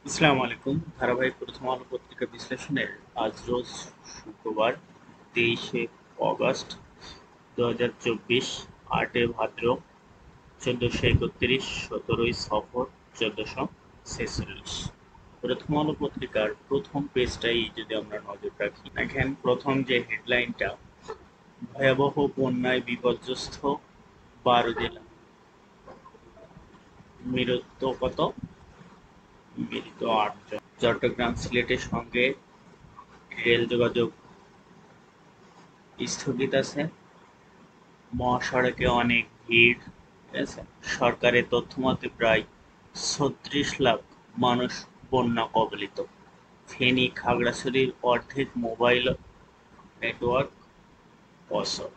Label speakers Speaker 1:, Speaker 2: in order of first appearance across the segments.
Speaker 1: আসসালামু আলাইকুম। ধারাবাহিক প্রথম আলো পত্রিকা বিশ্লেষণের আজ রোজ শুক্রবার 23শে অগাস্ট 2024, 8 ভাদ্র 1431, 17 সফর 1446। প্রথম আলো পত্রিকার প্রথম পেজটাই যদি আমরা নজর রাখি, দেখেন প্রথম যে হেডলাইনটা, ভয়াবহ বন্যায় বিপর্যস্ত 12 জেলা, মৃত কত? মৃত 8 জন। চট্টগ্রাম সিলেটের সঙ্গে রেল যোগাযোগ স্থগিত আছে, মহাসড়কে অনেক ভিড়। ঠিক আছে, সরকারের তথ্যমতে প্রায় 36 লাখ মানুষ বন্যা কবলিত। ফেনী খাগড়াছড়ির অর্ধেক মোবাইল নেটওয়ার্ক অচল।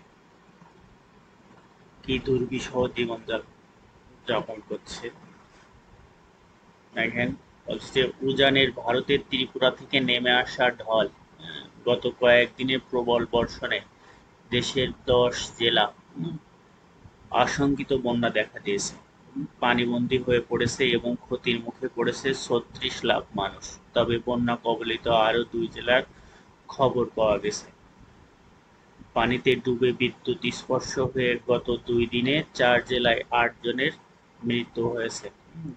Speaker 1: কি দুর্বিষহ জীবন যাপন করছে দেখেন। বলছে উজানের ভারতের ত্রিপুরা থেকে নেমে আসা ঢল, গত কয়েকদিনের প্রবল বর্ষণে দেশের 10 জেলা আশঙ্কিত বন্যা দেখা দিয়েছে, পানিবন্দী হয়ে পড়েছে এবং ক্ষতির মুখে পড়েছে 36 লাখ মানুষ। তবে বন্যা কবলিত আরও 2 জেলার খবর পাওয়া গেছে। পানিতে ডুবে বিদ্যুৎ স্পর্শ হয়ে গত 2 দিনে 4 জেলায় 8 জনের মৃত্যু হয়েছে।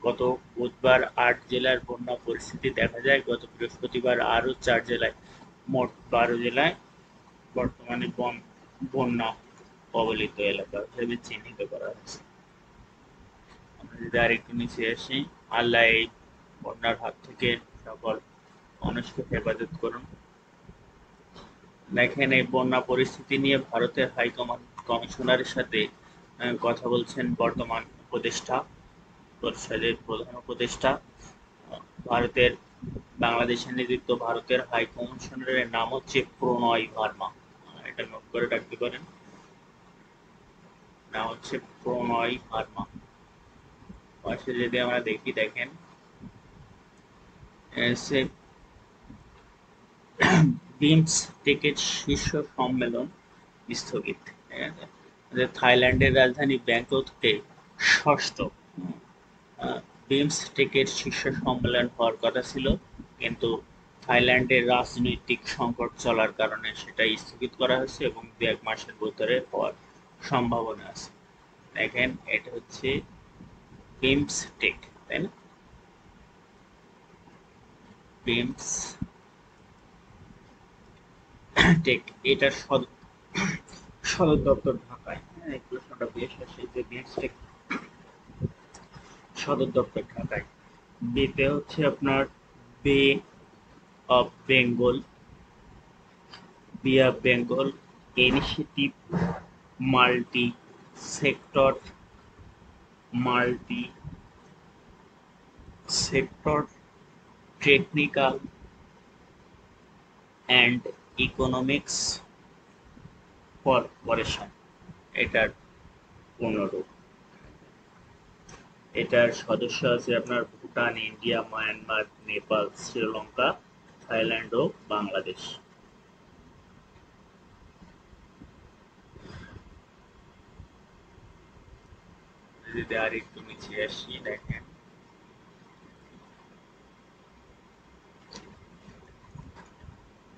Speaker 1: গত বুধবার 8 জেলার বন্যা পরিস্থিতি দেখা যায়। গত বৃহস্পতিবার আরও 4 জেলায়, মোট 12 জেলায় বর্তমানে বন্যা কবলিত এলাকা হিসেবে চিহ্নিত করা হয়েছে। আমরা যদি আরেকটু নিচে আসি, আল্লাহ এই বন্যার হাত থেকে সকল মানুষকে হেফাজত করুন। দেখেন, এই বন্যা পরিস্থিতি নিয়ে ভারতের হাই কমিশনারের সাথে কথা বলছেন বর্তমান উপদেষ্টা পরিষদের প্রধান উপদেষ্টা। ভারতের বাংলাদেশে নিযুক্ত ভারতের হাই কমিশনারের নাম হচ্ছে প্রণয় ভার্মা। এটা নোট করে রাখতে পারেন, নাম হচ্ছে প্রণয় ভার্মা। পাশে যদি আমরা দেখি, দেখেন সে বিমস্টেকের শীর্ষ সম্মেলন স্থগিত। ঠিক আছে, থাইল্যান্ডের রাজধানী ব্যাংককে ষষ্ঠ বিমস্টেকের শীর্ষ সম্মেলন হওয়ার কথা ছিল, কিন্তু থাইল্যান্ডের রাজনৈতিক সংকট চলার কারণে সেটা স্থগিত করা হয়েছে এবং 1 মাসের ভিতরে হওয়ার সম্ভাবনা আছে। দেখেন, এটা হচ্ছে বিমস্টেক, তাই না? বিমস্টেক, এটার সদর দপ্তর ঢাকায়। হ্যাঁ, এই প্রশ্নটা বেশ আসে যে বিমস্টেক সদর দপ্তর ঢাকায়। বিতে হচ্ছে আপনার বে of Bengal, via Bengal Initiative, multi-sector multi-sector technical and economics corporation, এটার পূর্ণরূপ। এটার সদস্য আছে আপনার Bhutan, India, Myanmar, Nepal, Sri Lanka, Thailand ও বাংলাদেশ। যদি আর একটু নিচে আসি, দেখেন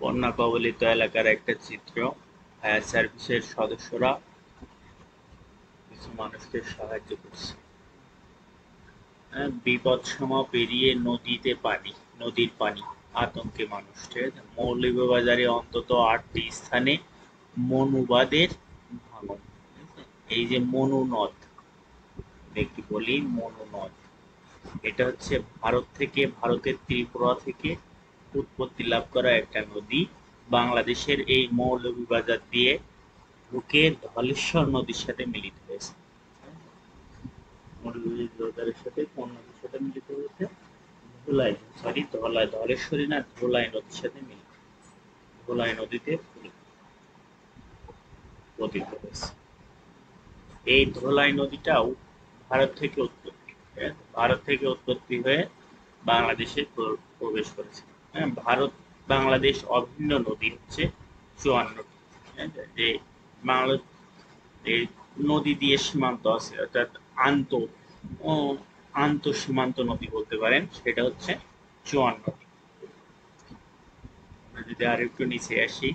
Speaker 1: বন্যা কবলিত এলাকার একটা চিত্র। ফায়ার সার্ভিসের সদস্যরা কিছু মানুষকে সাহায্য করছে। বিপদসীমা পেরিয়ে নদীর পানি, আতঙ্কে মানুষ। ঠিক আছে, মৌলভীবাজারে অন্তত 8টি স্থানে মনুবাদের ভাঙন। এই যে মনু নদ, দেখি বলি মনু নদ, এটা হচ্ছে ভারতের ত্রিপুরা থেকে উৎপত্তি লাভ করা একটা নদী। বাংলাদেশের এই মৌলভীবাজার দিয়ে ঢুকে ধলেশ্বর নদীর সাথে মিলিত হয়েছে। মৌলভীবাজারের সাথে কোন নদীর সাথে মিলিত হয়েছে? ধলেশ্বরী না, ধোলাই নদীর সাথে মিলিত, ধোলাই নদীতে পতিত হয়েছে। এই ধোলাই নদীটাও ভারত থেকে উৎপত্তি, ভারত থেকে উৎপত্তি হয়ে বাংলাদেশে প্রবেশ করেছে। হ্যাঁ, ভারত বাংলাদেশ অভিন্ন নদী হচ্ছে 54টি। যে বাংলা এই নদী দিয়ে সীমান্ত আছে, অর্থাৎ আন্ত সীমান্ত নদী বলতে পারেন, সেটা হচ্ছে 54টি। আমরা যদি আরেকটু নিচে আসি,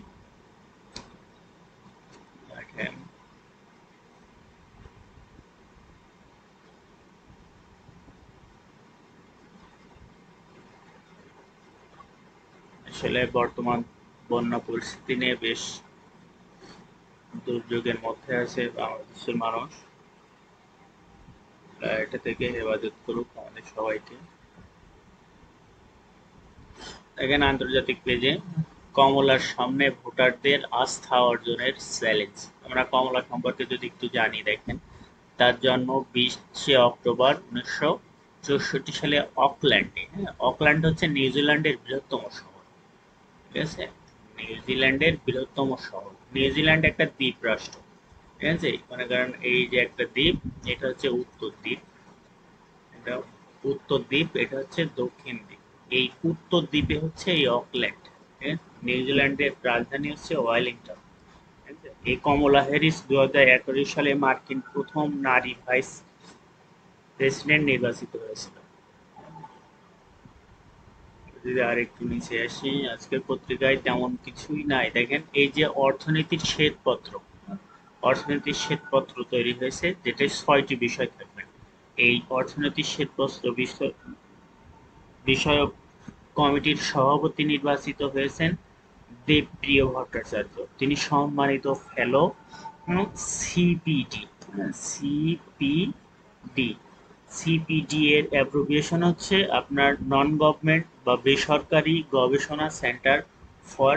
Speaker 1: দেখেন আসলে বর্তমান বন্যা পরিস্থিতি নিয়ে বেশ দুর্যোগের মধ্যে আছে বাংলাদেশের মানুষ। এটা থেকে হেফাজত করুক আমাদের সবাইকে। দেখেন আন্তর্জাতিক পেজে, কমলার সামনে ভোটারদের আস্থা অর্জনের চ্যালেঞ্জ। আমরা কমলা সম্পর্কে যদি একটু জানি, দেখেন তার জন্ম 20শে অক্টোবর 1964 সালে অকল্যান্ডে। হ্যাঁ, অকল্যান্ড হচ্ছে নিউজিল্যান্ডের বৃহত্তম শহর। ঠিক আছে, নিউজিল্যান্ডের বৃহত্তম শহর। নিউজিল্যান্ড একটা দ্বীপ রাষ্ট্র। ঠিক আছে, মনে করেন এই যে একটা দ্বীপ, এটা হচ্ছে উত্তর দ্বীপ, এটা উত্তর দ্বীপ, এটা হচ্ছে দক্ষিণ দ্বীপ। এই উত্তর দ্বীপে হচ্ছে এই অকল্যান্ড। ঠিক আছে? নিউজিল্যান্ডের রাজধানী হচ্ছে ওয়েলিংটন। ঠিক আছে? এই কমলা হ্যারিস 2011 সালে মার্কিন প্রথম নারী ভাইস প্রেসিডেন্ট নির্বাচিত হয়েছিল। যদি আরেকটু নিচে আসি, আজকের পত্রিকায় তেমন কিছুই নাই। দেখেন এই যে অর্থনীতির শ্বেতপত্র, অর্থনীতির শ্বেতপত্র তৈরি হয়েছে, যেটা 6টি বিষয় থাকবে। এই অর্থনীতির শ্বেতপত্র বিষয়ক কমিটির সভাপতি নির্বাচিত হয়েছেন দেবপ্রিয় ভট্টাচার্য। তিনি সম্মানিত ফেলো সিপিডি। সিপিডি সিপিডি এর অ্যাব্রিভিয়েশন হচ্ছে আপনার নন গভর্নমেন্ট বা বেসরকারি গবেষণা সেন্টার ফর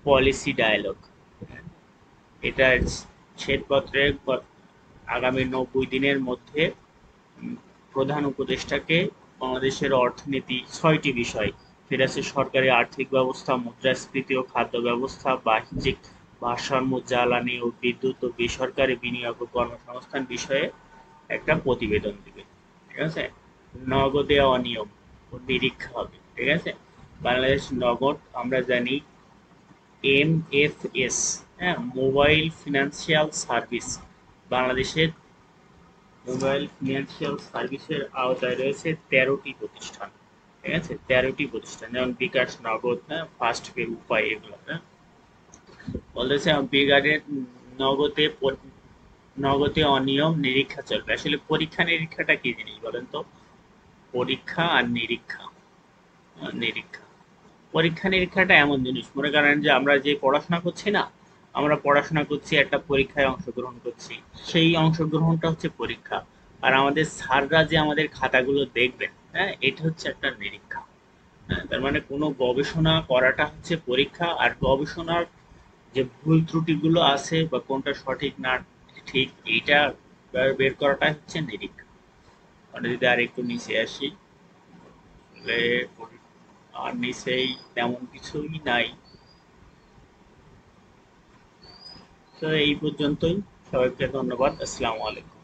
Speaker 1: পলিসি ডায়ালগ। এটার শ্বেতপত্রে আগামী 90 দিনের মধ্যে প্রধান উপদেষ্টাকে বাংলাদেশের অর্থনীতি 6টি বিষয়, সেটা হচ্ছে সরকারি আর্থিক ব্যবস্থা, মুদ্রাস্ফীতি ও খাদ্য ব্যবস্থা, বাহ্যিক ভারসাম্য, জ্বালানি ও বিদ্যুৎ ও বেসরকারি বিনিয়োগ ও কর্মসংস্থান বিষয়ে একটা প্রতিবেদন দিবে। ঠিক আছে, নগদে অনিয়ম ও নিরীক্ষা হবে। ঠিক আছে, বাংলাদেশ নগদ আমরা জানি এমএফএস, হ্যাঁ, মোবাইল ফিনান্সিয়াল সার্ভিস। বাংলাদেশের মোবাইল ফিনান্সিয়াল সার্ভিসের আওতায় রয়েছে 13টি প্রতিষ্ঠান। ঠিক আছে, 13টি প্রতিষ্ঠান, যেমন বিকাশ, নগদ, হ্যাঁ, ফার্স্ট পে, উপায়, এগুলো। হ্যাঁ, বলতেছে বিগারের নগদে নগদে অনিয়ম নিরীক্ষা চলবে। আসলে পরীক্ষা নিরীক্ষাটা কি জিনিস বলেন তো? পরীক্ষা আর নিরীক্ষা। নিরীক্ষা, পরীক্ষা নিরীক্ষাটা এমন জিনিস, মনে করেন যে আমরা যে পড়াশোনা করছি না, আমরা পড়াশোনা করছি, একটা পরীক্ষায় অংশগ্রহণ করছি, সেই অংশগ্রহণটা হচ্ছে পরীক্ষা। আর আমাদের স্যাররা যে আমাদের খাতাগুলো দেখবেন, হ্যাঁ, এটা হচ্ছে একটা নিরীক্ষা। হ্যাঁ, তার মানে কোনো গবেষণা করাটা হচ্ছে পরীক্ষা, আর গবেষণার যে ভুল ত্রুটিগুলো আছে বা কোনটা সঠিক না ঠিক, এইটা বের করাটাই হচ্ছে নিরীক্ষা। আমরা যদি আর একটু নিচে আসি, তাহলে আর নিচেই তেমন কিছুই নাই। তো এই পর্যন্তই, সবাইকে ধন্যবাদ, আসসালামু আলাইকুম।